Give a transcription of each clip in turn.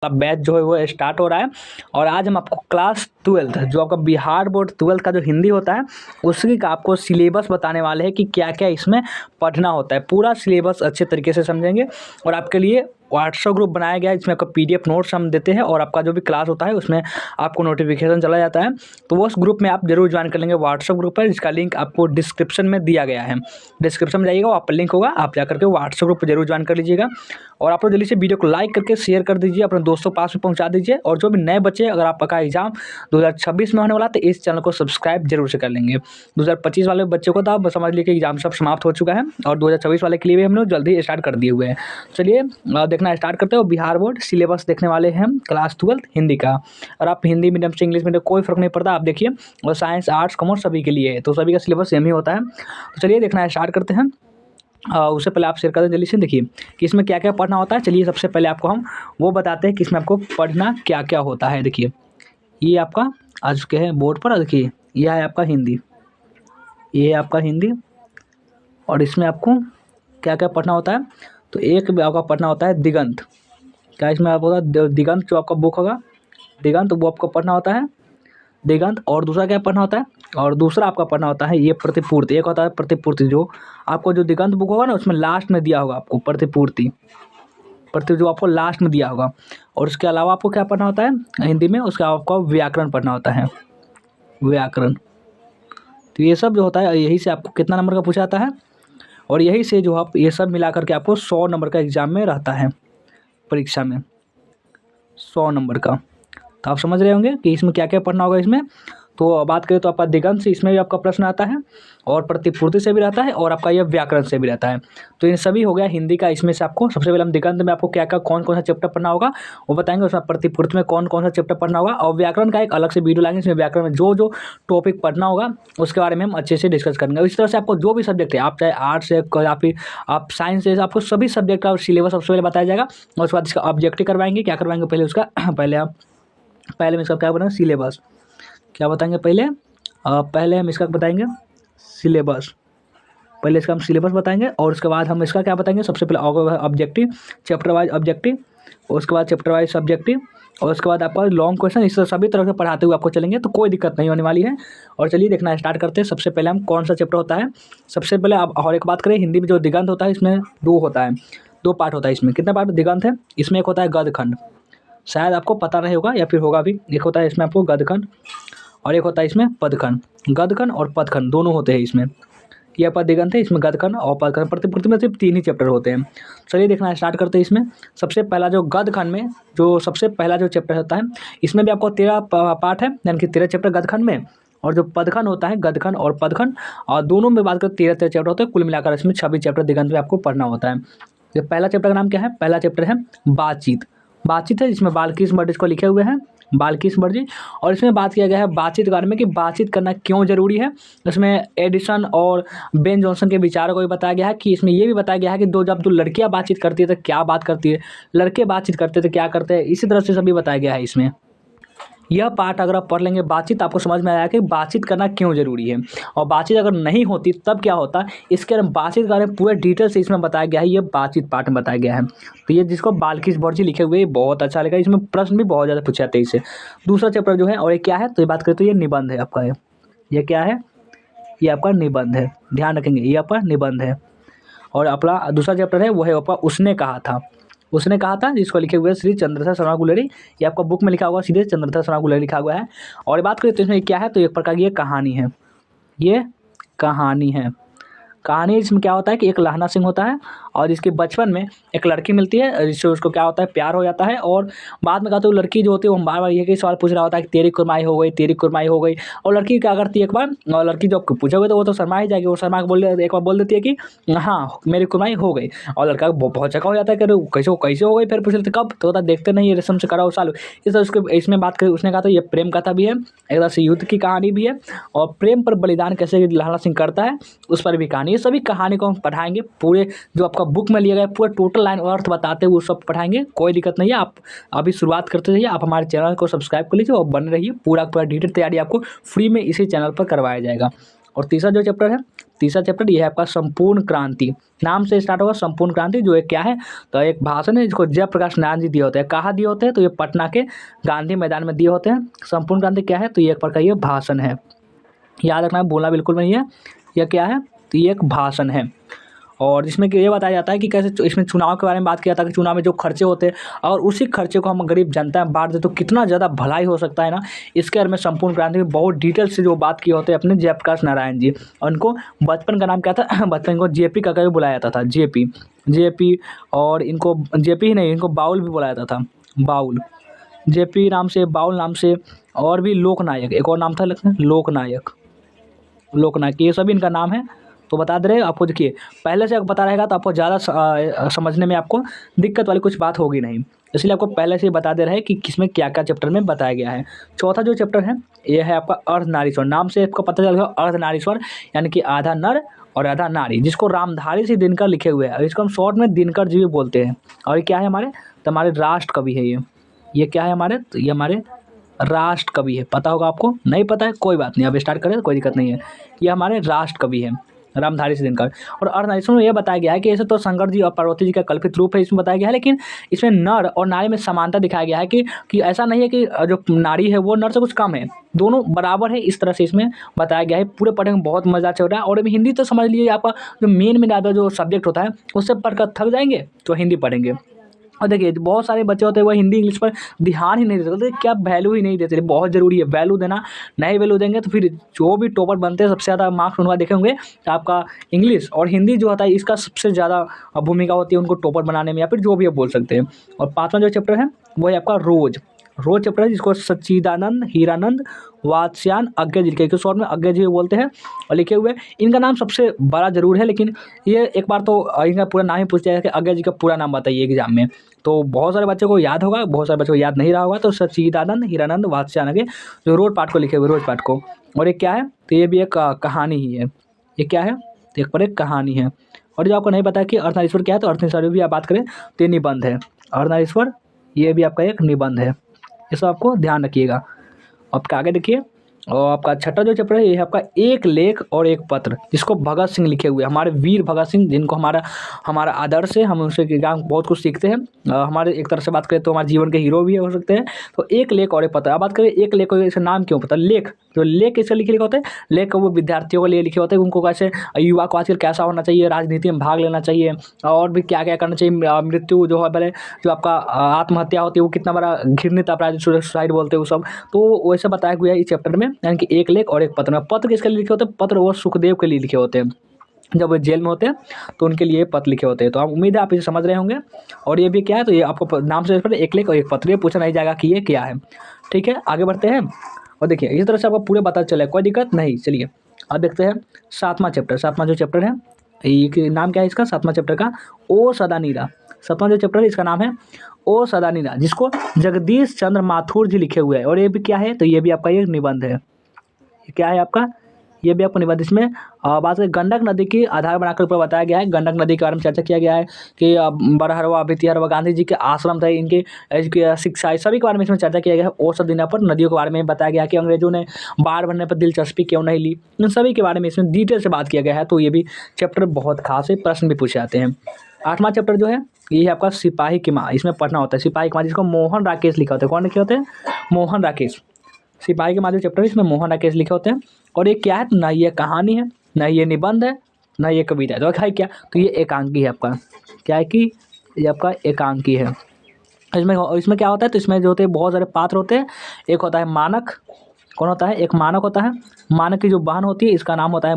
Batch जो है वो स्टार्ट हो रहा है। और आज हम आपको क्लास 12 जो आपका बिहार बोर्ड 12 का जो हिंदी होता है उसी का आपको सिलेबस बताने वाले हैं कि क्या क्या इसमें पढ़ना होता है। पूरा सिलेबस अच्छे तरीके से समझेंगे और आपके लिए व्हाट्सएप ग्रुप बनाया गया है जिसमें आपका PDF नोट्स हम देते हैं और आपका जो भी क्लास होता है उसमें आपको नोटिफिकेशन चला जाता है। तो वो उस ग्रुप में आप जरूर ज्वाइन कर लेंगे व्हाट्सएप ग्रुप है, जिसका लिंक आपको डिस्क्रिप्शन में दिया गया है। डिस्क्रिप्शन में जाइएगा, वहाँ पर लिंक होगा, आप जाकर के व्हाट्सएप ग्रुप पर जरूर ज्वाइन कर लीजिएगा। और आप लोग जल्दी से वीडियो को लाइक करके शेयर कर दीजिए, अपने दोस्तों के पास में पहुंचा दीजिए। और जो भी नए बच्चे, अगर आपका एग्जाम 2026 में होने वाला तो इस चैनल को सब्सक्राइब जरूर से कर लेंगे। 2025 वाले बच्चों को तो आप समझ लीजिए कि एग्जाम सब समाप्त हो चुका है और 2026 वाले के लिए भी हम लोग जल्दी स्टार्ट कर दिए हुए हैं। चलिए देखना स्टार्ट करते हो। बिहार बोर्ड सिलेबस देखने वाले हैं हम क्लास 12 हिंदी का। और आप हिंदी मीडियम से इंग्लिश मीडियम कोई फर्क नहीं पड़ता, आप देखिए। और साइंस आर्ट्स कॉमर्स सभी के लिए है, तो सभी का सिलेबस सेम ही होता है। तो चलिए देखना स्टार्ट करते हैं। उससे पहले आप शेयर कर दें जल्दी से, देखिए कि इसमें क्या क्या पढ़ना होता है। चलिए सबसे पहले आपको हम वो बताते हैं कि इसमें आपको पढ़ना क्या क्या होता है। देखिए ये आपका आज के है बोर्ड पर, देखिए यह है आपका हिंदी, ये है आपका हिंदी। और इसमें आपको क्या क्या पढ़ना होता है, तो एक आपका पढ़ना होता है दिगंत। क्या इसमें आप होगा दिगंत, जो आपका बुक होगा दिगंत, वो आपको पढ़ना होता है दिगंत। और दूसरा क्या पढ़ना होता है, और दूसरा आपका पढ़ना होता है ये प्रतिपूर्ति। एक होता है प्रतिपूर्ति, जो आपको जो दिगंत बुक होगा ना उसमें लास्ट में दिया होगा आपको प्रतिपूर्ति जो आपको लास्ट में दिया होगा। और उसके अलावा आपको क्या पढ़ना होता है हिंदी में, उसका आपको व्याकरण पढ़ना होता है, व्याकरण। तो ये सब जो होता है यही से आपको कितना नंबर का पूछा जाता है, और यही से जो आप ये सब मिला करके आपको 100 नंबर का एग्जाम में रहता है, परीक्षा में 100 नंबर का। तो आप समझ रहे होंगे कि इसमें क्या क्या पढ़ना होगा इसमें। तो बात करें तो आपका दिगंत से इसमें भी आपका प्रश्न आता है, और प्रतिपूर्ति से भी रहता है, और आपका यह व्याकरण से भी रहता है। तो इन सभी हो गया हिंदी का। इसमें से आपको सबसे पहले हम दिगंत में आपको क्या क्या कौन कौन सा चैप्टर पढ़ना होगा वो बताएंगे। उसमें प्रतिपूर्ति में कौन कौन सा चैप्टर पढ़ना होगा, और व्याकरण का एक अलग से वीडियो लाएंगे। इसमें व्याकरण में जो जो टॉपिक पढ़ना होगा उसके बारे में हम अच्छे से डिस्कस करेंगे। इस तरह से आपको जो भी सब्जेक्ट है, आप चाहे आर्ट्स है या फिर आप साइंस है, आपको सभी सब्जेक्ट का सिलेबस सबसे पहले बताया जाएगा। और उसके बाद इसका ऑब्जेक्टिव करवाएंगे। क्या करवाएंगे पहले उसका पहले हम इसका क्या बताएंगे सिलेबस, क्या बताएंगे पहले हम इसका बताएंगे सिलेबस। पहले इसका हम सिलेबस बताएंगे, और उसके बाद हम इसका क्या बताएंगे, सबसे पहले ऑब्जेक्टिव, चैप्टर वाइज ऑब्जेक्टिव, उसके बाद चैप्टर वाइज सब्जेक्टिव, और उसके बाद आपका लॉन्ग क्वेश्चन। इस सभी तरह से पढ़ाते हुए आपको चलेंगे, तो कोई दिक्कत नहीं होने वाली है। और चलिए देखना स्टार्ट करते हैं। सबसे पहले हम कौन सा चैप्टर होता है, सबसे पहले आप और एक बात करें, हिंदी में जो दिगंत होता है इसमें दो पार्ट होता है। इसमें कितने पार्ट दिगंत है, इसमें एक होता है गदखंड, शायद आपको पता नहीं होगा या फिर होगा भी। एक होता है इसमें आपको गदखंड, और एक होता है इसमें पदखंड। गदखंड और पदखंड दोनों होते हैं इसमें। ये आपका दिगंत है, इसमें गदखंड और पदखंड। प्रतिपूर्ति में सिर्फ 3 ही चैप्टर होते हैं। चलिए देखना स्टार्ट करते हैं। इसमें सबसे पहला जो गदखंड में जो सबसे पहला जो चैप्टर होता है, इसमें भी आपको 13 पार्ट है, यानी कि 13 चैप्टर गदखंड में। और जो पदखंड होता है, गदखंड और पदखंड, और दोनों में बात करें 13 चैप्टर होते हैं। कुल मिलाकर इसमें 26 चैप्टर दिगंत में आपको पढ़ना होता है। जो पहला चैप्टर का नाम क्या है, पहला चैप्टर है बातचीत। बातचीत है, जिसमें बालकृष्ण भट्ट इसको लिखे हुए हैं, बालकृष्ण भट्ट जी। और इसमें बात किया गया है बातचीत के बारे में कि बातचीत करना क्यों ज़रूरी है। इसमें एडिसन और बेन जॉनसन के विचारों को भी बताया गया है कि इसमें ये भी बताया गया है कि जब दो लड़कियां बातचीत करती है तो क्या बात करती है, लड़के बातचीत करते तो क्या करते हैं। इसी तरह से सभी बताया गया है इसमें। यह पार्ट अगर आप पढ़ लेंगे बातचीत, आपको समझ में आया कि बातचीत करना क्यों ज़रूरी है, और बातचीत अगर नहीं होती तब क्या होता, इसके बारे में बातचीत के बारे में पूरे डिटेल से इसमें बताया गया है। ये बातचीत पार्ट में बताया गया है। तो ये जिसको बालकृष्ण भट्ट जी लिखे हुए बहुत अच्छा लगा। इसमें प्रश्न भी बहुत ज़्यादा पूछे जाते हैं इससे। दूसरा चैप्टर जो है, और ये क्या है, तो ये बात करें तो ये निबंध है आपका। ये क्या है, ये आपका निबंध है, ध्यान रखेंगे ये आपका निबंध है। और अपना दूसरा चैप्टर है वो है आपका उसने कहा था, जिसको लिखे हुए श्री चंद्रशेखर शर्मा गुलेरी। ये आपका बुक में लिखा हुआ सीधे चंद्रशेखर शर्मा गुलेरी लिखा हुआ है। और बात करें तो इसमें क्या है, तो एक प्रकार की ये कहानी है, ये कहानी है। कहानी इसमें क्या होता है कि एक लहना सिंह होता है, और इसके बचपन में एक लड़की मिलती है, जिससे उसको क्या होता है प्यार हो जाता है। और बाद में कहते हैं लड़की जो होती है वो बार बार ये सवाल पूछ रहा होता है कि तेरी कुर्माई हो गई, तेरी कुर्माई हो गई। और लड़की क्या करती है एक बार, और लड़की जब पूछोगे तो वो तो शर्मा ही जाएगी। वो शर्मा के एक बार बोल देती है कि हाँ मेरी कुर्माई हो गई। और लड़का बहुत जगह हो जाता है कि कैसे हो गई, फिर पूछ लेते कब, तो होता देखते नहीं रेशम से करा साल। इस तरह उसके इसमें बात करें, उसने कहा तो ये प्रेम कथा भी है, एक तरह से युद्ध की कहानी भी है, और प्रेम पर बलिदान कैसे लहना सिंह करता है उस पर भी कहानी। ये सभी कहानी को हम पढ़ाएंगे। पूरे जो आपका बुक में लिया गया पूरा टोटल लाइन अर्थ बताते हुए वो सब पढ़ाएंगे, कोई दिक्कत नहीं है। आप अभी शुरुआत करते रहिए, आप हमारे चैनल को सब्सक्राइब कर लीजिए और बने रहिए। पूरा डिटेल तैयारी आपको फ्री में इसी चैनल पर करवाया जाएगा। और तीसरा जो चैप्टर है तीसरा चैप्टर ये है आपका संपूर्ण क्रांति। नाम से स्टार्ट होगा संपूर्ण क्रांति, जो एक क्या है तो एक भाषण है जिसको जयप्रकाश नारायण जी दिए होते हैं। कहाँ दिए होते हैं तो ये पटना के गांधी मैदान में दिए होते हैं। संपूर्ण क्रांति क्या है तो ये एक प्रकार ये भाषण है, याद रखना, बोलना बिल्कुल नहीं है। यह क्या है तो ये एक भाषण है। और जिसमें कि ये बताया जाता है कि कैसे इसमें चुनाव के बारे में बात किया था कि चुनाव में जो खर्चे होते हैं और उसी खर्चे को हम गरीब जनता में बांट दें तो कितना ज़्यादा भलाई हो सकता है ना। इसके बारे में संपूर्ण क्रांति में बहुत डिटेल से जो बात किए होते हैं अपने जयप्रकाश नारायण जी। और उनको बचपन का नाम क्या था बचपन को जेपी का भी बुलाया जाता था, जेपी। और इनको जेपी ही नहीं, इनको बाउल भी बुलाया जाता था, बाउल, जेपी नाम से, बाउल नाम से। और भी लोकनायक, एक और नाम था लोकनायक, ये सभी इनका नाम है। तो बता दे रहे आपको, देखिए पहले से पता रहेगा तो आपको ज़्यादा समझने में आपको दिक्कत वाली कुछ बात होगी नहीं, इसलिए आपको पहले से ही बता दे रहे हैं कि किसमें क्या क्या चैप्टर में बताया गया है। चौथा जो चैप्टर है ये है आपका अर्धनारीश्वर। नाम से आपको पता चल गया अर्धनारीश्वर, यानी कि आधा नर और आधा नारी, जिसको रामधारी सिंह दिनकर लिखे हुए हैं और इसको हम शॉर्ट में दिनकर जी भी बोलते हैं। और ये क्या है हमारे, तो हमारे राष्ट्र कवि है ये क्या है हमारे, तो ये हमारे राष्ट्र कवि है। पता होगा आपको, नहीं पता है कोई बात नहीं, अब स्टार्ट करें तो कोई दिक्कत नहीं है। ये हमारे राष्ट्र कवि है रामधारी सिंह दिनकर। और अर्धनारीश्वर में यह बताया गया है कि ऐसे तो शंकर जी और पार्वती जी का कल्पित रूप है इसमें बताया गया है, लेकिन इसमें नर और नारी में समानता दिखाया गया है कि ऐसा नहीं है कि जो नारी है वो नर से कुछ कम है, दोनों बराबर है, इस तरह से इसमें बताया गया है। पूरे पढ़ने में बहुत मजा चल रहा है। और अभी हिंदी तो समझ लीजिए आपका जो मेन जो सब्जेक्ट होता है उससे पढ़कर थक जाएंगे तो हिंदी पढ़ेंगे। और देखिए बहुत सारे बच्चे होते हैं वो हिंदी इंग्लिश पर ध्यान ही नहीं देते, क्या वैल्यू ही नहीं देते। बहुत ज़रूरी है वैल्यू देना, नहीं वैल्यू देंगे तो फिर जो भी टॉपर बनते हैं सबसे ज़्यादा मार्क्स उनका देखे होंगे तो आपका इंग्लिश और हिंदी जो होता है इसका सबसे ज़्यादा भूमिका होती है उनको टॉपर बनाने में, या फिर जो भी आप बोल सकते हैं। और पाँचवा जो चैप्टर है वो है आपका रोज चैप्टर है, जिसको सच्चिदानंद, हीरानंद, वात्स्यायन, अज्ञा जी के शॉर्ट में अज्ञा जी बोलते हैं और लिखे हुए। इनका नाम सबसे बड़ा जरूर है, लेकिन ये एक बार तो इनका पूरा नाम ही पूछ जाएगा कि अज्ञा जी का पूरा नाम बताइए एग्जाम में, तो बहुत सारे बच्चों को याद होगा, बहुत सारे बच्चों को याद नहीं रहा होगा। तो सच्चिदानंद, हीरानंद, वात्स्यायन के जो रोज पाठ को लिखे हुए, रोज पाठ को। और ये क्या है तो ये भी एक कहानी ही है, ये क्या है तो एक पर एक कहानी है। और जो आपको नहीं पता कि अर्धनारीश्वर क्या है, तो अर्धनारीश्वर भी आप बात करें तो ये निबंध है। अर्धनारीश्वर ये भी आपका एक निबंध है, ये सब आपको ध्यान रखिएगा। आपका आगे देखिए, और आपका छठा जो चैप्टर है ये है आपका एक लेख और एक पत्र, जिसको भगत सिंह लिखे हुए, हमारे वीर भगत सिंह, जिनको हमारा आदर्श है, हम उनसे बहुत कुछ सीखते हैं। हमारे एक तरह से बात करें तो हमारे जीवन के हीरो भी हो सकते हैं। तो एक लेख और एक पत्र, अब बात करें एक लेख और इसका नाम क्यों पता, लेख, जो लेख इसके लिखे होते हैं, लेख वो विद्यार्थियों के लिए लिखे होते हैं, उनको कैसे युवा को आजकल कैसा होना चाहिए, राजनीति में भाग लेना चाहिए और भी क्या क्या करना चाहिए, मृत्यु जो है पहले जो आपका आत्महत्या होती है वो कितना बड़ा घृणित अपराध, सुसाइड बोलते हैं वो सब, तो वैसे बताया गया है इस चैप्टर में। यानी कि एक लेख और एक पत्र में, पत्र किसके लिए लिखे होते हैं, पत्र वो सुखदेव के लिए लिखे होते हैं, जब वो जेल में होते हैं तो उनके लिए पत्र लिखे होते हैं। तो आप उम्मीद है आप इसे समझ रहे होंगे। और ये भी क्या है तो ये आपको नाम से एक लेख और एक पत्र, ये पूछा नहीं जाएगा कि ये क्या है। ठीक है, आगे बढ़ते हैं। और देखिए इस तरह से आपको पूरे पता चले, कोई दिक्कत नहीं। चलिए अब देखते हैं सातवां चैप्टर। सातवां जो चैप्टर है ये नाम क्या है इसका, सातवां चैप्टर का ओ सदा नीरा। सातवां जो चैप्टर है इसका नाम है ओ सदा नीरा, जिसको जगदीश चंद्र माथुर जी लिखे हुए हैं। और ये भी क्या है तो ये भी आपका एक निबंध है। ये क्या है आपका, ये भी आपको निबंध। इसमें बात करें गंडक नदी की आधार बनाकर ऊपर बताया गया है, गंडक नदी के बारे में चर्चा किया गया है कि बरहरवा, भितिहरवा, गांधी जी के आश्रम थे, इनके शिक्षा सभी के बारे में इसमें चर्चा किया गया है। और सब दिन पर नदियों के बारे में बताया गया है कि अंग्रेजों ने बाढ़ बनने पर दिलचस्पी क्यों नहीं ली, इन सभी के बारे में इसमें डिटेल से बात किया गया है। तो ये भी चैप्टर बहुत खास है, प्रश्न भी पूछे जाते हैं। आठवां चैप्टर जो है ये है आपका सिपाही की माँ, इसमें पढ़ना होता है सिपाही की माँ, जिसको मोहन राकेश लिखा होता है। कौन लिखे होते हैं, मोहन राकेश। सिपाही के माँ जो चैप्टर है इसमें मोहन राकेश लिखे होते हैं। और ये क्या है, ना ये कहानी है, ना ये निबंध है, ना ये कविता है, तो है क्या, तो ये एकांकी है आपका। क्या है कि ये आपका एकांकी है। इसमें क्या होता है तो इसमें जो होते हैं बहुत सारे पात्र होते हैं। एक होता है मानक, कौन होता है, एक मानक होता है, मानक की जो बहन होती है इसका नाम होता है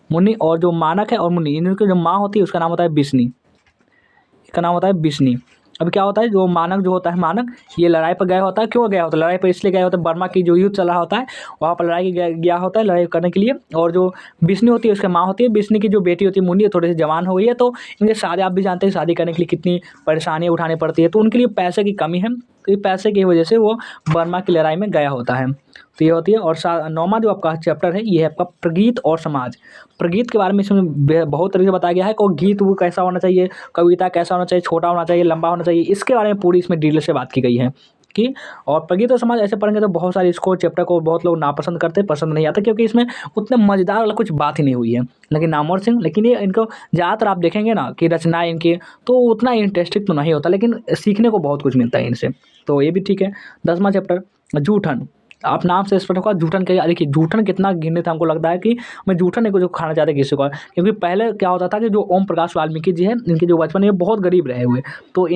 मुन्नी। और जो मानक है और मुन्नी, इनकी जो माँ होती है उसका नाम होता है बिस्नी, इसका नाम होता है बिस्नी। अब क्या होता है, जो मानक जो होता है, मानक ये लड़ाई पर गया होता है। क्यों गया होता है, लड़ाई पर इसलिए गया होता है, बर्मा की जो युद्ध चल रहा होता है वहाँ पर लड़ाई गया होता है, लड़ाई करने के लिए। और जो बिस्नी होती है उसकी माँ होती है, बिस्नी की जो बेटी होती है मुन्नी, थोड़ी सी जवान हो गई है, तो इनके शादी, आप भी जानते हैं शादी करने के लिए कितनी परेशानियाँ उठानी पड़ती है, तो उनके लिए पैसे की कमी है, तो ये पैसे की वजह से वो बर्मा की लड़ाई में गया होता है। तो ये होती है। और नौवां जो आपका चैप्टर है ये है आपका प्रगीत और समाज। प्रगीत के बारे में इसमें बहुत तरीके से बताया गया है कि गीत वो कैसा होना चाहिए, कविता कैसा होना चाहिए, छोटा होना चाहिए, लंबा होना चाहिए, इसके बारे में पूरी इसमें डिटेल से बात की गई है। की। और प्रगति और समाज ऐसे पढ़ेंगे तो बहुत सारे इसको चैप्टर को बहुत लोग नापसंद करते, पसंद नहीं आता, क्योंकि इसमें उतने मज़ेदार वाला कुछ बात ही नहीं हुई है। लेकिन नामवर सिंह, लेकिन ये इनको ज़्यादातर आप देखेंगे ना कि रचनाएँ इनकी तो उतना इंटरेस्टिंग तो नहीं होता, लेकिन सीखने को बहुत कुछ मिलता है इनसे, तो ये भी ठीक है। 10वां चैप्टर जूठन। आप नाम से स्पष्ट होगा जूठन क्या। देखिए जूठन कितना घृणित हमको लगता है कि मैं जूठन नहीं कुछ खाना चाहते किसी को, क्योंकि पहले क्या होता था कि जो ओम प्रकाश वाल्मीकि जी हैं, इनके जो बचपन में ये बहुत गरीब रहे हुए, तो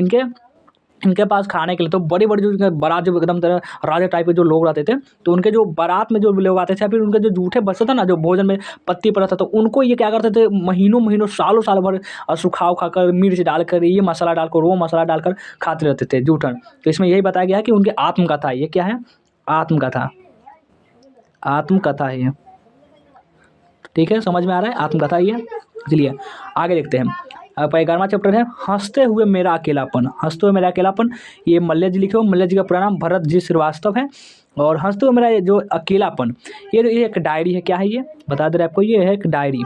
इनके पास खाने के लिए तो बड़ी बड़ी जो बारात, जो एकदम तरह राजा टाइप के जो लोग रहते थे, तो उनके जो बारात में जो लोग आते थे, फिर उनके जो जूठे बचते थे ना, जो भोजन में पत्ती पड़ता था, तो उनको ये क्या करते थे, महीनों महीनों सालों साल भर सुखा उखाकर मिर्च डालकर, ये मसाला डालकर, वो मसाला डालकर खाते रहते थे जूठन। तो इसमें यही बताया गया है कि उनकी आत्मकथा, ये क्या है, आत्मकथा, आत्मकथा है ये, ठीक है, समझ में आ रहा है, आत्मकथा ही है। चलिए आगे देखते हैं। अब 11वां चैप्टर है हंसते हुए मेरा अकेलापन। हंसते हुए मेरा अकेलापन, ये मल्ल जी लिखे हो। मल्ल जी का पूरा नाम भरत जी श्रीवास्तव है। और हंसते हुए मेरा जो अकेलापन, ये एक डायरी है। क्या है ये, बता दे रहे आपको, ये है एक डायरी है।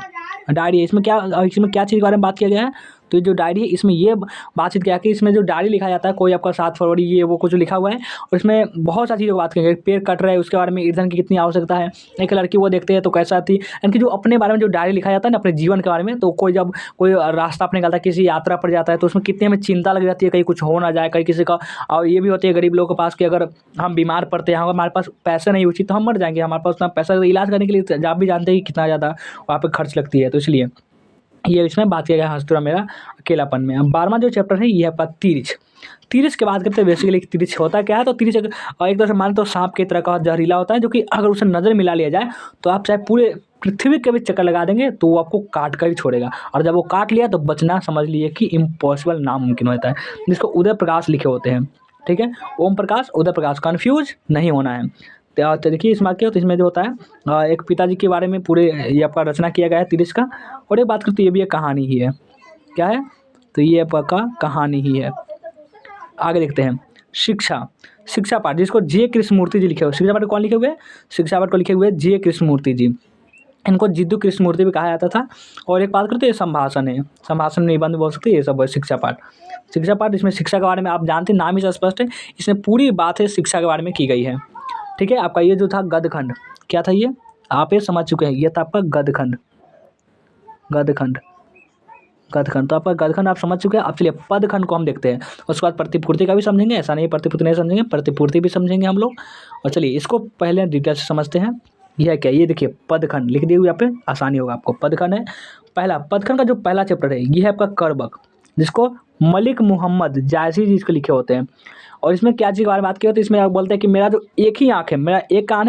इसमें क्या चीज़ के बारे में बात किया गया है, तो ये जो डायरी है इसमें ये बातचीत क्या है कि इसमें जो डायरी लिखा जाता है, कोई आपका 7 फरवरी ये वो कुछ लिखा हुआ है, और इसमें बहुत सारी चीज़ों की बात करेंगे। पेड़ कट रहा है उसके बारे में, ईंधन की कितनी आवश्यकता है, एक लड़की वो देखते हैं तो कैसा थी, यानी कि जो अपने बारे में जो डायरी लिखा जाता है ना, अपने जीवन के बारे में, तो कोई जब कोई रास्ता अपने निकलता है, किसी यात्रा पर जाता है, तो उसमें कितनी हमें चिंता लग जाती है, कहीं कुछ हो ना जाए, कहीं किसी का। और ये भी होती है गरीब लोगों के पास कि अगर हम बीमार पड़ते हैं, हमारे पास पैसे नहीं उचित, तो हम मर जाएंगे, हमारे पास उतना पैसा इलाज करने के लिए, आप भी जानते हैं कि कितना ज़्यादा वहाँ पर खर्च लगती है, तो इसलिए ये इसमें बात किया गया हंसते हुए मेरा अकेलापन में। अब 12वां जो चैप्टर है ये है आपका तिरछ। तिरछ की बात करते हैं। बेसिकली तिरछ होता क्या है, तो तिरछ एक तरह से माने तो सांप की तरह का जहरीला होता है, जो कि अगर उसे नज़र मिला लिया जाए तो आप चाहे पूरे पृथ्वी के भी चक्कर लगा देंगे तो वो आपको काट कर ही छोड़ेगा, और जब वो काट लिया तो बचना समझ लिए कि इम्पॉसिबल, नामुमकिन होता है, जिसको उदय प्रकाश लिखे होते हैं। ठीक है, ओम प्रकाश, उदय प्रकाश, कन्फ्यूज नहीं होना है। तो देखिए इस बात की, तो इसमें जो होता है एक पिताजी के बारे में पूरे ये आपका रचना किया गया है तिरछ का। और एक बात करते तो ये भी एक कहानी ही है। क्या है, तो ये आपका कहानी ही है। आगे देखते हैं शिक्षा पाठ, जिसको जे कृष्णमूर्ति जी लिखे हुए। शिक्षा पाठ कौन लिखे हुए, शिक्षा पाठ को लिखे हुए जे कृष्णमूर्ति जी। इनको जिद्दू कृष्णमूर्ति भी कहा जाता था। और एक बात करते हैं संभाषण है, संभाषण निबंध बोल सकते हैं, ये सब है शिक्षा पाठ। शिक्षा पाठ, इसमें शिक्षा के बारे में आप जानते हैं, नाम ही से स्पष्ट है, इसमें पूरी बात है शिक्षा के बारे में की गई है। ठीक है, आपका ये जो था गदखंड, क्या था ये, आप ये समझ चुके हैं, ये था आपका गदखंड। तो आपका गदखंड आप समझ चुके हैं। अब चलिए पदखंड को हम देखते हैं, उसके बाद प्रतिपूर्ति का भी समझेंगे, ऐसा नहीं प्रतिपूर्ति नहीं समझेंगे, प्रतिपूर्ति भी समझेंगे हम लोग। और चलिए इसको पहले डिटेल से समझते हैं। यह क्या, ये देखिए पदखंड लिख दिए हुए यहाँ पे, आसानी होगा आपको। पदखंड है पहला, पदखंड का जो पहला चैप्टर है ये है आपका करबक, जिसको मलिक मोहम्मद जायसी जी इसको लिखे होते हैं। और इसमें क्या चीज़ के बारे में बात की होती है, इसमें आप बोलते हैं कि मेरा जो एक ही आँख है, मेरा एक कान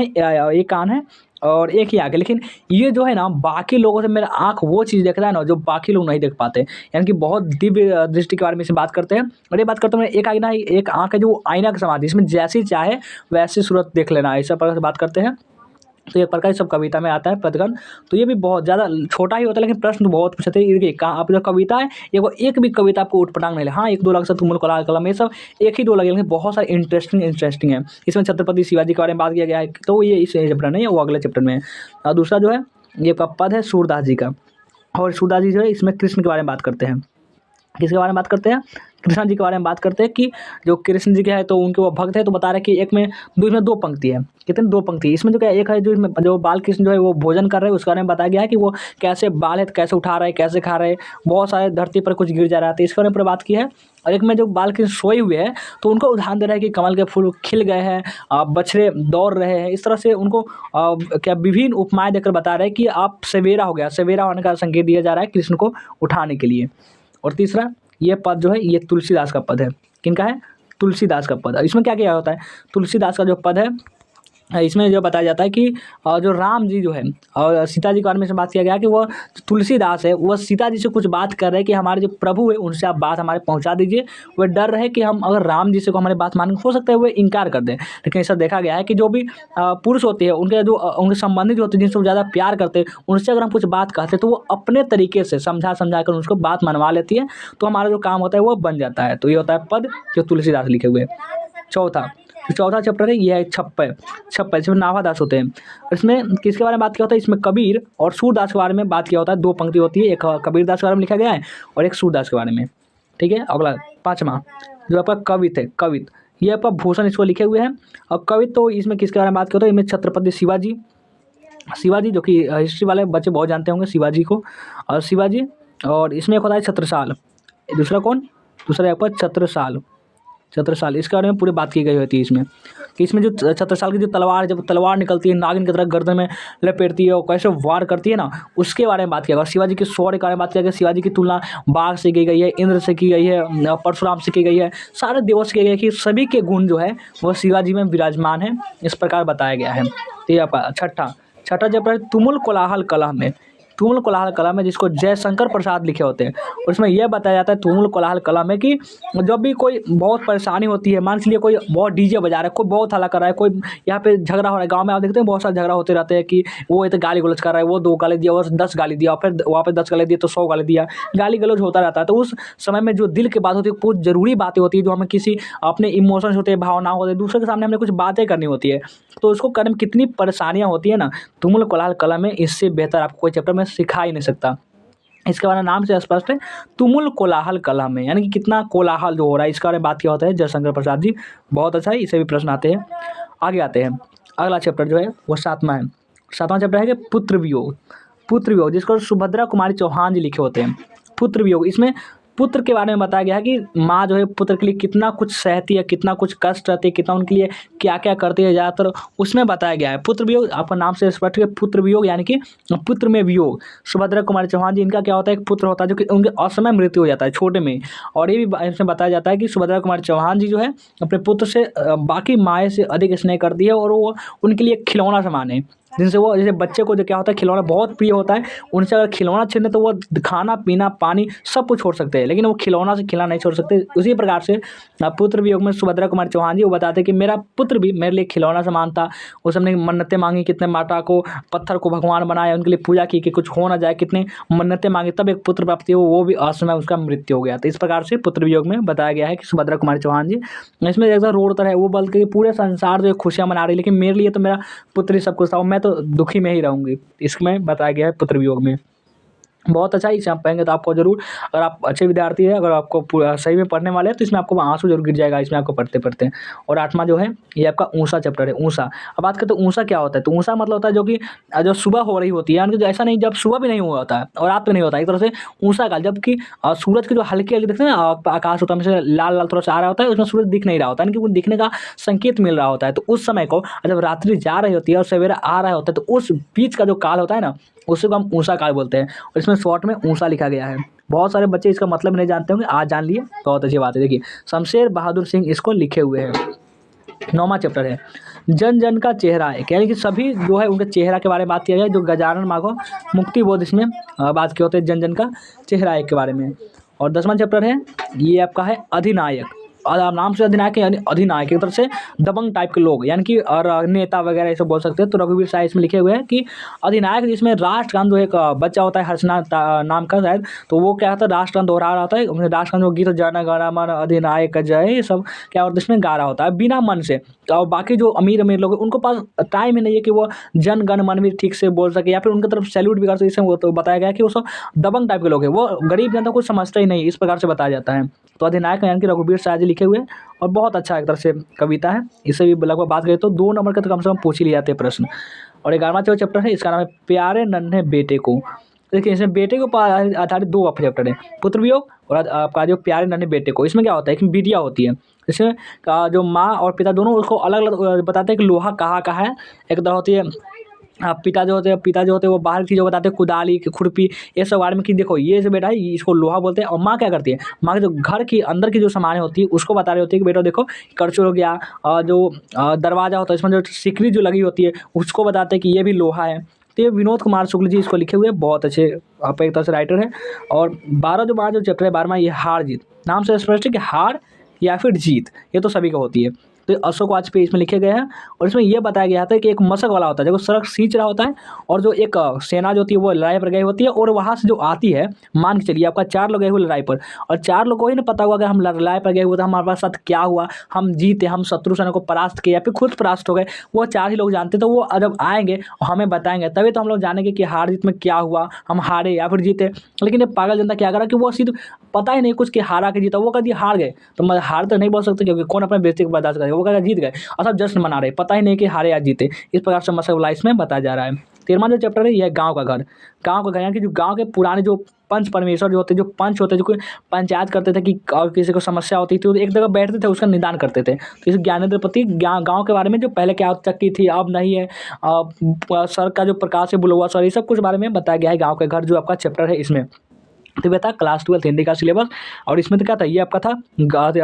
है और एक ही आँख है, लेकिन ये जो है ना बाकी लोगों से मेरा आँख वो चीज़ देखता है ना जो बाकी लोग नहीं देख पाते, यानी कि बहुत दिव्य दृष्टि के बारे में इसे बात करते हैं। और ये बात करते हैं एक आईना, एक आँख है जो आईना के समान है, इसमें जैसी चाहे वैसी सूरत देख लेना, ऐसा प्रकार से बात करते हैं। तो एक प्रकार सब कविता में आता है पदखंड। तो ये भी बहुत ज़्यादा छोटा ही होता है, लेकिन प्रश्न बहुत पूछते हैं। देखिए कहाँ आप जो कविता है, एक भी कविता आपको उठपटांग नहीं, हाँ 1-2 लग सकते, तुमुल कलाल कलम, ये सब 1 ही 2 लगे, लेकिन बहुत सारे इंटरेस्टिंग है। इसमें छत्रपति शिवाजी के बारे में बात किया गया है, तो ये इस चैप्टर नहीं है, वो अगले चैप्टर में है। और दूसरा जो है ये पद है सूरदास जी का, और सूरदास जी जो है इसमें कृष्ण के बारे में बात करते हैं। किसके बारे में बात करते हैं, कृष्ण जी के बारे में बात करते हैं कि जो कृष्ण जी के है तो उनके वो भक्त है। तो बता रहे हैं कि एक में इसमें 2 पंक्ति है, कितने 2 पंक्ति है इसमें, जो क्या एक है जो इसमें जो बाल कृष्ण जो है वो भोजन कर रहे हैं, उसके बारे में बताया गया है कि वो कैसे बाल है, कैसे उठा रहे हैं, कैसे खा रहे हैं, बहुत सारे धरती पर कुछ गिर जा रहा है, तो इसके बारे में पूरी बात की है। और एक में जो बाल कृष्ण सोए हुए हैं तो उनको उदाहरण दे रहा है कि कमल के फूल खिल गए हैं, बछड़े दौड़ रहे हैं, इस तरह से उनको क्या विभिन्न उपमाएं देकर बता रहे हैं कि आप सवेरा हो गया, सवेरा होने का संकेत दिया जा रहा है कृष्ण को उठाने के लिए। और तीसरा ये पद जो है ये तुलसीदास का पद है। किनका है, तुलसीदास का पद। इसमें क्या क्या होता है, तुलसीदास का जो पद है इसमें जो बताया जाता है कि जो राम जी जो है और सीता जी के बारे में से बात किया गया कि वो तुलसीदास है, वो सीता जी से कुछ बात कर रहे हैं कि हमारे जो प्रभु है उनसे आप बात हमारे पहुंचा दीजिए। वह डर रहे कि हम अगर राम जी से को हमारी बात मानेंगे, हो सकता है वो इनकार कर दें। लेकिन ऐसा देखा गया है कि जो भी पुरुष होते हैं उनके जो उनके संबंधित होते हैं, जिनसे वो ज़्यादा प्यार करते हैं, उनसे अगर हम कुछ बात कहते हैं तो वो अपने तरीके से समझा कर उसको बात मनवा लेती है, तो हमारा जो काम होता है वो बन जाता है। तो ये होता है पद जो तुलसीदास लिखे हुए। चौथा चैप्टर है ये है छप्पय, इसमें नाभादास होते हैं। इसमें किसके बारे में बात किया होता है, इसमें कबीर और सूरदास के बारे में बात किया होता है। 2 पंक्ति होती है, एक कबीर दास के बारे में लिखा गया है और एक सूरदास के बारे में। ठीक है, अगला 5वां जो आपका कवित है, कवित ये आपका भूषण इसको लिखे हुए हैं। और कवि तो इसमें किसके बारे में बात करते हैं, इसमें छत्रपति शिवाजी, शिवाजी जो कि हिस्ट्री वाले बच्चे बहुत जानते होंगे शिवाजी को, और शिवाजी। और इसमें एक होता है छत्रसाल, दूसरा कौन, दूसरा है आपका छत्रसाल, छत्रसाल इसके बारे में पूरी बात की गई होती है इसमें, कि इसमें जो छत्रसाल की जो तलवार, जब तलवार निकलती है नागिन की तरह गर्दन में लपेटती है और कैसे वार करती है ना, उसके बारे में बात किया गया। शिवाजी के शौर्य के बारे में बात किया गया। शिवाजी की तुलना बाघ से की गई है, इंद्र से की गई है, परशुराम से की गई है, सारे देवों से की गई है, कि सभी के गुण जो है वो शिवाजी में विराजमान है, इस प्रकार बताया गया है। तो ये आपका छठा चैप्टर है तुमुल कोलाहल कला में। तुमुल कोलाहल कला में जिसको जयशंकर प्रसाद लिखे होते हैं, उसमें यह बताया जाता है तुमुल कोलाहल कला में कि जब भी कोई बहुत परेशानी होती है, मान लीजिए कोई बहुत डीजे बजा रहा है, कोई बहुत हल्ला कर रहा है, कोई यहाँ पे झगड़ा हो रहा है, गांव में आप देखते हैं बहुत सारे झगड़ा होते रहते हैं कि वो तो गाली गलौज कर रहा है, वो 2 गाली दिया, वो 10 गाली दिया, फिर वहाँ पे 10 गाली दिया तो 100 गाली दिया, गाली गलौज होता रहता है। तो उस समय में जो दिल की बात होती है, बहुत ज़रूरी बातें होती है, जो हमें किसी अपने इमोशंस होते हैं, भावना होते हैं, दूसरे के सामने हमने कुछ बातें करनी होती है, तो उसको करने में कितनी परेशानियाँ होती है ना, तुमुल कोलाहल कला में इससे बेहतर आपको कोई चैप्टर में सिखा ही नहीं सकता। इसके बारे में नाम से स्पष्ट है, तुमुल कोलाहल कला में, यानी कि कितना कोलाहल जो हो रहा है, इसका बारे में बात किया होता है जयशंकर प्रसाद जी। बहुत अच्छा है, इससे भी प्रश्न आते हैं। आगे आते हैं, अगला चैप्टर जो है वो 7वां है। 7वां चैप्टर है कि पुत्र वियोग। पुत्र वियोग जिसको सुभद्रा कुमारी चौहान जी लिखे होते हैं। पुत्र वियोग, इसमें पुत्र के बारे में बताया गया है कि माँ जो है पुत्र के लिए कितना कुछ सहती है, कितना कुछ कष्ट रहती है, कितना उनके लिए क्या क्या करती है, ज़्यादातर उसमें बताया गया है। पुत्र वियोग आपका नाम से स्पष्ट है, पुत्र वियोग यानी कि पुत्र में वियोग। सुभद्रा कुमारी चौहान जी, इनका क्या होता है, एक पुत्र होता है जो कि उनके असमय मृत्यु हो जाता है छोटे में। और ये भी इसमें बताया जाता है कि सुभद्रा कुमारी चौहान जी जो है अपने पुत्र से बाकी माए से अधिक स्नेह करती है, और वो उनके लिए खिलौना समान है, जिनसे वो, जैसे बच्चे को जो क्या होता है खिलौना बहुत प्रिय होता है, उनसे अगर खिलौना छीने तो वो खाना पीना पानी सब कुछ छोड़ सकते हैं, लेकिन वो खिलौना से खिलना नहीं छोड़ सकते। उसी प्रकार से पुत्र वियोग में सुभद्रा कुमारी चौहान जी वो बताते हैं कि मेरा पुत्र भी मेरे लिए खिलौना समान था। उस हमने मन्नतें मांगी, कितने माता को पत्थर को भगवान बनाया, उनके लिए पूजा की कि कुछ हो ना जाए, कितने मन्नतें मांगी तब एक पुत्र प्राप्ति हो, वो भी असमय उसका मृत्यु हो गया। तो इस प्रकार से पुत्र वियोग में बताया गया है कि सुभद्रा कुमारी चौहान जी इसमें ऐसा रोड़ता है, वो बल्कि पूरे संसार जो खुशियाँ मना रही, लेकिन मेरे लिए तो मेरा पुत्र ही सब कुछ था, मैं तो दुखी में ही रहूँगी, इसमें बताया गया है पुत्र वियोग में। बहुत अच्छा, इसे आप पढ़ेंगे तो आपको जरूर, अगर आप अच्छे विद्यार्थी हैं, अगर आपको सही में पढ़ने वाले हैं, तो इसमें आपको आंसू जरूर गिर जाएगा इसमें आपको पढ़ते पढ़ते। और 8वां जो है ये आपका ऊषा चैप्टर है। ऊषा, अब बात करते हैं ऊषा क्या होता है। तो ऊषा मतलब होता है जो कि जो सुबह हो रही होती है, यानी कि ऐसा नहीं जब सुबह भी नहीं हुआ होता है और रात में नहीं होता है, एक तरह से ऊषा काल, जबकि सूरज की जो हल्की हल्की देखते हैं ना आकाश होता है, में से लाल लाल थोड़ा सा आ रहा होता है, उसमें सूरज दिख नहीं रहा होता है, यानी कि वो दिखने का संकेत मिल रहा होता है। तो उस समय को जब रात्रि जा रही होती है और सवेरा आ रहा होता है, तो उस बीच का जो काल होता है ना, उसी को हम ऊषा काल बोलते हैं। और इसमें शॉर्ट में ऊषा लिखा गया है। बहुत सारे बच्चे इसका मतलब नहीं जानते होंगे, आज जान लिए, बहुत अच्छी बात है। देखिए शमशेर बहादुर सिंह इसको लिखे हुए हैं। 9वां चैप्टर है जन जन का चेहरा है, यानी कि सभी जो है उनके चेहरा के बारे में बात किया जाए, जो गजानन माँ को मुक्ति बोध इसमें बात किए होते हैं जन जन का चेहरा है के बारे में। और 10वां चैप्टर है ये आपका है अधिनायक। और नाम से अधिनायक यानी अधिनायक एक तरह से दबंग टाइप के लोग, यानी कि और नेता वगैरह ऐसे बोल सकते हैं। तो रघुवीर शाह इसमें लिखे हुए हैं कि अधिनायक, जिसमें राष्ट्रगान जो एक बच्चा होता है हर्षना नाम का शायद, तो वो क्या होता है राष्ट्रगान दोहरा रहा होता है, राष्ट्रगान जो गीत जन गण मन अधिनायक जय, ये सब क्या होता है इसमें गा रहा होता है बिना मन से। और बाकी जो अमीर अमीर लोग उनको पास टाइम ही नहीं है कि वो जन गण मन भी ठीक से बोल सके, या फिर उनकी तरफ सैल्यूट भी कर सके। इसमें वो तो बताया गया है कि वो सब दबंग टाइप के लोग हैं, वो गरीब जनता को समझते ही नहीं, इस प्रकार से बताया जाता है। तो अधिनायक यानी कि रघुवीर शाह जी लिखे हुए, और बहुत अच्छा एक तरह से कविता है। इससे भी लगभग बात करें तो 2 नंबर के तो कम से कम पूछ ही लिए जाते हैं प्रश्न। और 11वां जो चैप्टर है इसका नाम है प्यारे नन्हे बेटे को। देखिए इसमें बेटे को आधारित 2 चैप्टर है, पुत्र वियोग और आपका जो प्यारे नन्हे बेटे को। इसमें क्या होता है कि बिटिया होती है, इसमें जो माँ और पिता दोनों उसको अलग अलग बताते हैं कि लोहा कहाँ कहाँ है। एक तरह होती है पिता जो होते हैं वो बाहर की चीज़ें बताते हैं, कुदाली खुरपी ये सब बारे में, कि देखो ये जो बेटा है इसको लोहा बोलते हैं। और माँ क्या करती है, माँ जो घर की अंदर की जो सामान होती है उसको बता रही होती है कि बेटा देखो करछुल हो गया, जो दरवाज़ा होता है इसमें जो सिकरी जो लगी होती है उसको बताते हैं कि ये भी लोहा है। तो ये विनोद कुमार शुक्ल जी इसको लिखे हुए बहुत अच्छे आप एक तरह से राइटर हैं। और 12 जो चैप्टर है 12वां ये हार जीत, नाम से स्पष्ट है कि हार या फिर जीत ये तो सभी को होती है। तो ये अशोकवाच पे इसमें लिखे गए हैं। और इसमें यह बताया गया था कि एक मशक वाला होता है जो सड़क सींच रहा होता है, और जो एक सेना जो होती है वो लड़ाई पर गई होती है, और वहाँ से जो आती है, मान के चलिए आपका 4 लोग गए हुए लड़ाई पर, और 4 लोग को ही नहीं पता हुआ कि हम लड़ाई पर गए हुए थे, हमारे पास साथ क्या हुआ, हम जीते, हम शत्रु सेना को परास्त किए या फिर खुद परास्त हो गए, वो 4 ही लोग जानते। तो वो जब आएंगे और हमें बताएंगे तभी तो हम लोग जानेंगे कि हार जीत में क्या हुआ, हम हारे या फिर जीते। लेकिन ये पागल जनता क्या करा कि वो सीधे पता ही नहीं कुछ कि हारा के जीता, वो कह दिया हार गए। तो मैं हार तो नहीं बोल सकते क्योंकि कौन अपने बेइज्जती को बर्दाश्त करेगा, वो कहेगा जीत गए, और सब जश्न मना रहे, पता ही नहीं कि हारे या जीते। इस प्रकार से मशक वाला इसमें बताया जा रहा है। 13वां जो चैप्टर है यह है गाँव का घर। गाँव का घर यानी कि जो गाँव के पुराने जो पंच परमेश्वर जो होते हैं, जो पंच होते हैं, जो कोई पंचायत करते थे कि और किसी को समस्या होती थी तो एक जगह बैठते थे, उसका निदान करते थे। तो इस ज्ञानेंद्र गाँव के बारे में जो पहले क्या चक्की थी अब नहीं है, सर का जो प्रकाश से बुलवा सर, ये सब कुछ बारे में बताया गया है गाँव के घर जो आपका चैप्टर है इसमें। तो ये था क्लास 12 हिंदी का सिलेबस। और इसमें तो क्या था, ये आपका था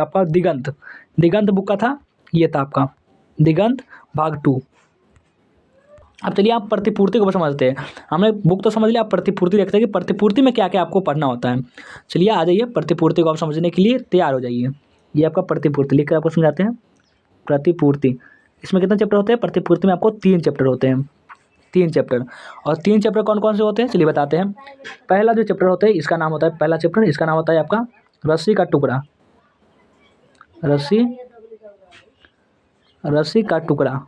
आपका दिगंत, दिगंत बुक का था, ये था आपका दिगंत भाग 2। अब चलिए आप प्रतिपूर्ति को समझते हैं। हमने बुक तो समझ लिया, आप प्रतिपूर्ति देखते हैं कि प्रतिपूर्ति में क्या क्या आपको पढ़ना होता है। चलिए आ जाइए, प्रतिपूर्ति को आप समझने के लिए तैयार हो जाइए। ये आपका प्रतिपूर्ति लिख कर आपको समझाते हैं। प्रतिपूर्ति, इसमें कितने चैप्टर होते हैं? प्रतिपूर्ति में आपको 3 चैप्टर होते हैं, 3 चैप्टर। और 3 चैप्टर कौन कौन से होते हैं चलिए बताते हैं। पहला जो चैप्टर होता है इसका नाम होता है, पहला चैप्टर इसका नाम होता है आपका रस्सी का टुकड़ा। रस्सी का टुकड़ा,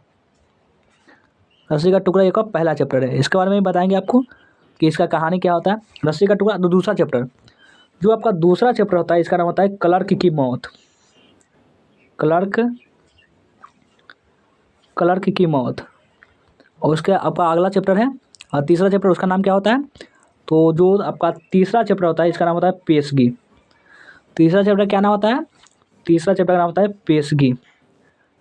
रस्सी का टुकड़ा एक पहला चैप्टर है। इसके बारे में बताएंगे आपको कि इसका कहानी क्या होता है। रस्सी का टुकड़ा। तो दूसरा चैप्टर, जो आपका दूसरा चैप्टर होता है इसका नाम होता है क्लर्क की मौत। क्लर्क की मौत। और उसके आपका अगला चैप्टर है और तीसरा चैप्टर, उसका नाम क्या होता है? तो जो आपका तीसरा चैप्टर होता है इसका नाम होता है पेशगी। तीसरा चैप्टर क्या नाम होता है? तीसरा चैप्टर का नाम होता है पेशगी।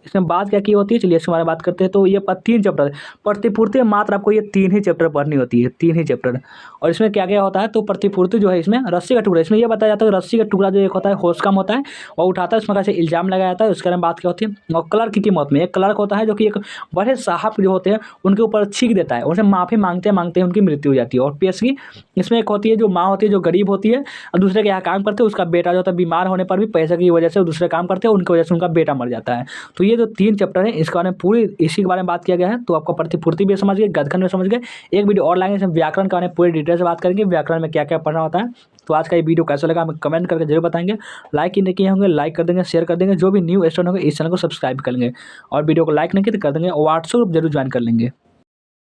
इसमें बात क्या की होती है चलिए इसके बारे में बात करते हैं। तो ये 3 चैप्टर है। प्रतिपूर्ति में मात्र आपको ये 3 ही चैप्टर पढ़नी होती है, 3 ही चैप्टर। और इसमें क्या क्या होता है? तो प्रतिपूर्ति जो है इसमें रस्सी का टुकड़ा, इसमें यह बताया जाता है कि रस्सी का टुकड़ा जो एक होता है होश कम होता है, वो उठाता है, उसमें कैसे इल्जाम लगाया जाता है, उसके बारे में बात क्या होती है। और क्लर्क की मौत में एक क्लर्क होता है जो कि एक बड़े साहब जो होते हैं उनके ऊपर छींक देता है, उनसे माफ़ी मांगते मांगते उनकी मृत्यु हो जाती है। और पेशगी, इसमें एक होती है जो माँ होती है जो गरीब होती है और दूसरे के यहाँ काम करते हैं, उसका बेटा जो होता है बीमार होने पर भी पैसे की वजह से वो दूसरे काम करते हैं, उनकी वजह से उनका बेटा मर जाता है। तो ये जो 3 चैप्टर है इसके बारे में पूरी इसी के बारे में बात किया गया है। तो आपको प्रतिपूर्ति भी समझ गए, गदखंड भी समझ गए। एक वीडियो और लाएंगे इसमें व्याकरण के बारे में पूरी डिटेल से बात करेंगे, व्याकरण में क्या क्या पढ़ना होता है। तो आज का ये वीडियो कैसा लगा हमें कमेंट करके जरूर बताएंगे। लाइक ही नहीं किए होंगे लाइक कर देंगे, शेयर कर देंगे। जो भी न्यू स्टूडेंट होंगे इस चैनल को सब्सक्राइब कर लेंगे, और वीडियो को लाइक नहीं किए तो कर देंगे, व्हाट्सएप जरूर ज्वाइन कर लेंगे।